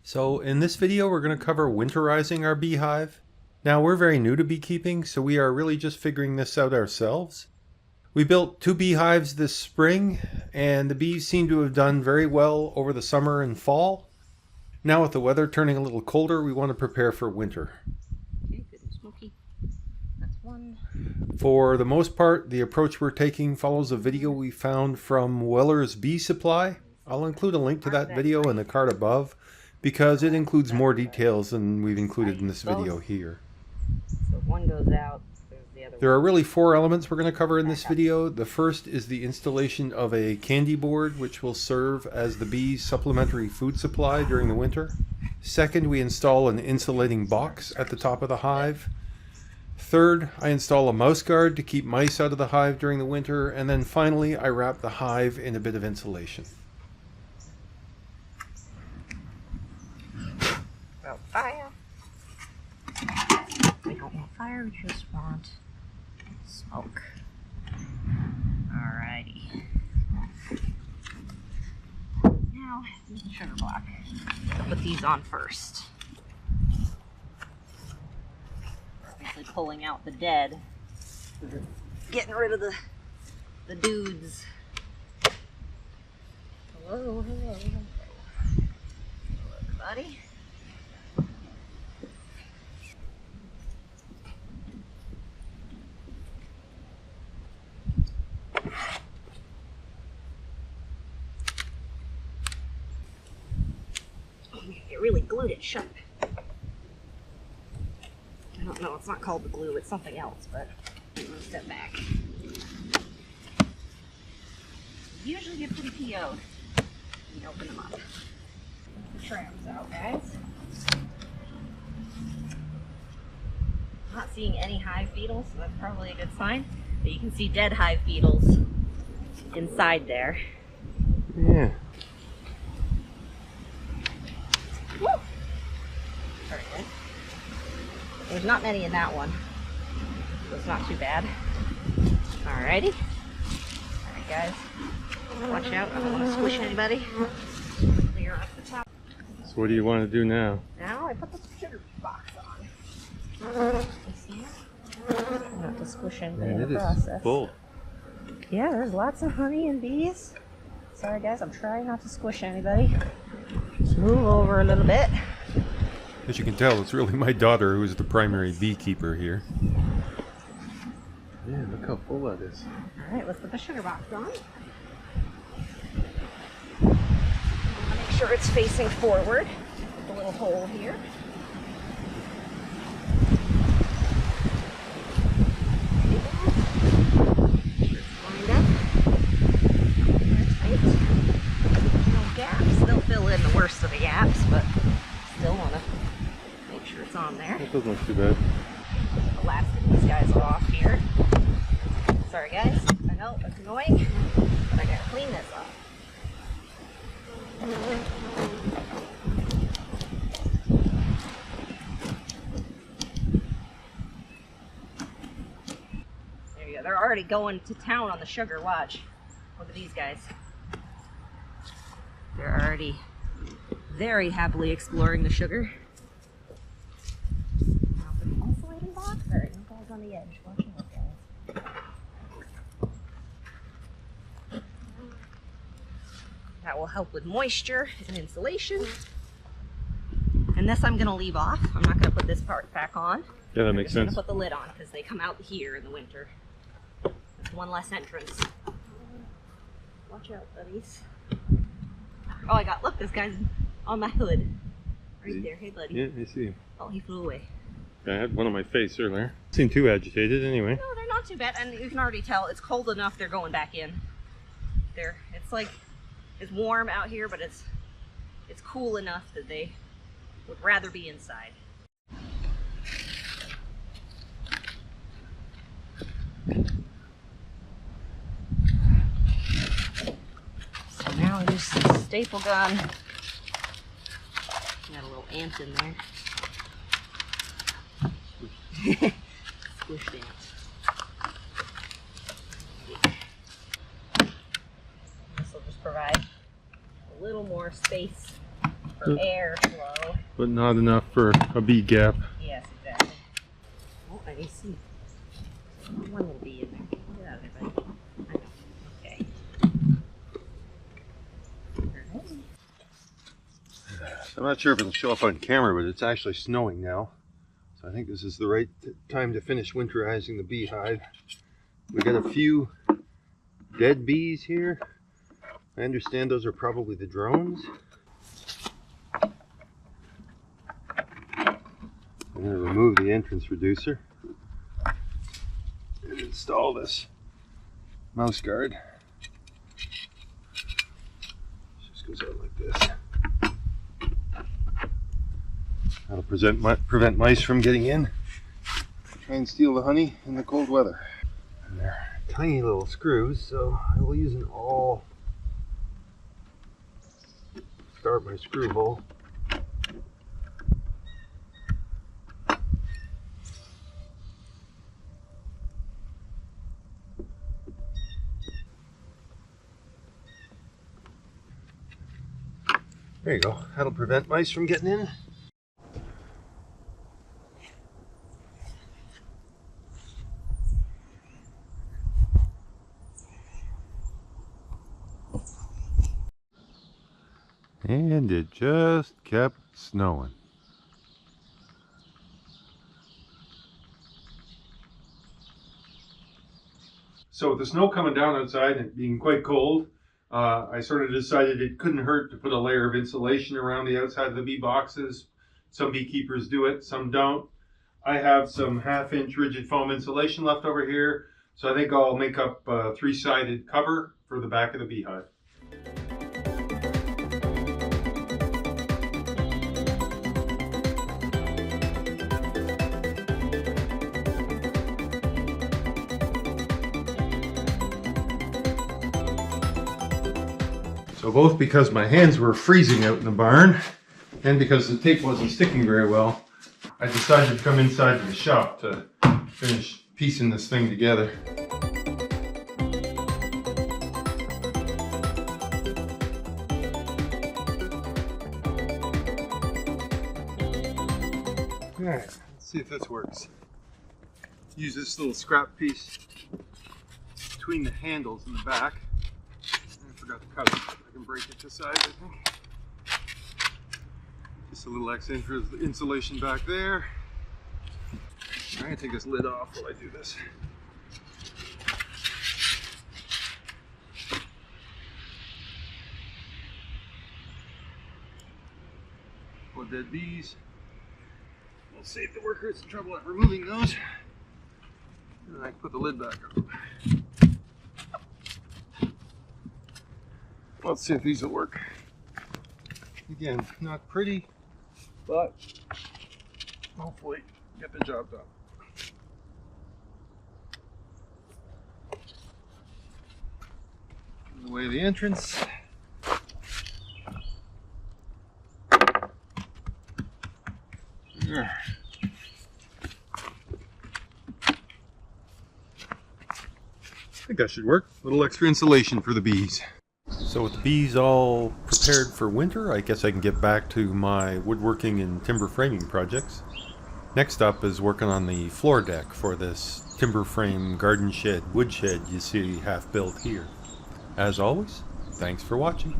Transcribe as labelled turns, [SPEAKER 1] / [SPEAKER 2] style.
[SPEAKER 1] So in this video we're going to cover winterizing our beehive. Now we're very new to beekeeping, so we are really just figuring this out ourselves. We built 2 beehives this spring and the bees seem to have done very well over the summer and fall. Now with the weather turning a little colder, we want to prepare for winter.
[SPEAKER 2] Okay, good and smoky. That's one.
[SPEAKER 1] For the most part, the approach we're taking follows a video we found from Weller's Bee Supply. I'll include a link to that video in the card above, because it includes more details than we've included in this video here.
[SPEAKER 2] So if one goes out, there's the other
[SPEAKER 1] There are really 4 elements we're going to cover in this video. The first is the installation of a candy board, which will serve as the bees' supplementary food supply during the winter. Second, we install an insulating box at the top of the hive. Third, I install a mouse guard to keep mice out of the hive during the winter. And then finally, I wrap the hive in a bit of insulation.
[SPEAKER 2] About fire. We don't want fire, we just want smoke. Alrighty. Now, the sugar block. I'll put these on first. Basically pulling out the dead. Getting rid of the dudes. Hello, hello. Hello, everybody. It really glued it shut. I don't know, it's not called the glue, it's something else, but I'm gonna step back. Usually get pretty PO'd when you open them up. The trams out, guys. I'm not seeing any hive beetles, so that's probably a good sign. But you can see dead hive beetles inside there.
[SPEAKER 1] Yeah.
[SPEAKER 2] Woo! Very good. There's not many in that one, so it's not too bad. Alrighty. Alright, guys. Watch out, I don't want to squish anybody. Clear off the top.
[SPEAKER 1] So what do you want to do now?
[SPEAKER 2] Now I put the sugar box on. You see it? Not to squish anybody in the process.
[SPEAKER 1] Full.
[SPEAKER 2] Yeah, there's lots of honey and bees. Sorry guys, I'm trying not to squish anybody. Just move over a little bit.
[SPEAKER 1] As you can tell, it's really my daughter who is the primary beekeeper here. Yeah, look how full that is.
[SPEAKER 2] Alright, let's put the sugar box on. Make sure it's facing forward. The little hole here. Lined up. Tight. No gaps. They'll fill in the worst of the gaps, but still want to make sure it's on there.
[SPEAKER 1] That doesn't look too bad.
[SPEAKER 2] Elastic these guys off here. Sorry guys, I know it's annoying, but I gotta clean this up. There you go, they're already going to town on the sugar, watch. Look at these guys. They're already very happily exploring the sugar. Now for the insulating box, alright, no guys on the edge, watch out guys. That will help with moisture and insulation. And this I'm going to leave off. I'm not going to put this part back on.
[SPEAKER 1] Yeah, that makes sense.
[SPEAKER 2] I'm going to put the lid on because they come out here in the winter. There's one less entrance. Watch out, buddies. Oh, I got, look, this guy's on my hood. Right there. Hey, buddy.
[SPEAKER 1] Yeah, I see.
[SPEAKER 2] Oh, he flew away.
[SPEAKER 1] I had one on my face earlier. Seemed too agitated anyway.
[SPEAKER 2] No, they're not too bad. And you can already tell it's cold enough they're going back in. It's like, it's warm out here, but it's cool enough that they would rather be inside. So now I use the staple gun. Got a little ant in there. Squished ant. This will just provide a little more space for airflow.
[SPEAKER 1] but not enough for a bee gap.
[SPEAKER 2] Yes, exactly. Oh, I see. One little bee in there. Get out of there, buddy. I know. Okay.
[SPEAKER 1] I'm not sure if it'll show up on camera, but it's actually snowing now. So I think this is the right time to finish winterizing the beehive. We got a few dead bees here. I understand those are probably the drones. I'm going to remove the entrance reducer and install this mouse guard. Just goes out like this. That'll prevent mice from getting in, try and steal the honey in the cold weather. And they're tiny little screws, so I will use an awl to start my screw hole. There you go. That'll prevent mice from getting in. And it just kept snowing. So with the snow coming down outside and being quite cold, I sort of decided it couldn't hurt to put a layer of insulation around the outside of the bee boxes. Some beekeepers do it, some don't. I have some 1/2-inch rigid foam insulation left over here, so I think I'll make up a 3-sided cover for the back of the beehive. So both because my hands were freezing out in the barn and because the tape wasn't sticking very well, I decided to come inside to the shop to finish piecing this thing together. Alright, let's see if this works. Use this little scrap piece between the handles in the back. I forgot to cut it. I can break it to size, I think. Just a little extra insulation back there. I'm going to take this lid off while I do this. Full of dead bees. We'll save the workers some trouble at removing those. And I can put the lid back on. Let's see if these will work. Again, not pretty, but hopefully get the job done. Put away the entrance. There. I think that should work. A little extra insulation for the bees. So with the bees all prepared for winter, I guess I can get back to my woodworking and timber framing projects. Next up is working on the floor deck for this timber frame garden shed, wood shed you see half built here. As always, thanks for watching.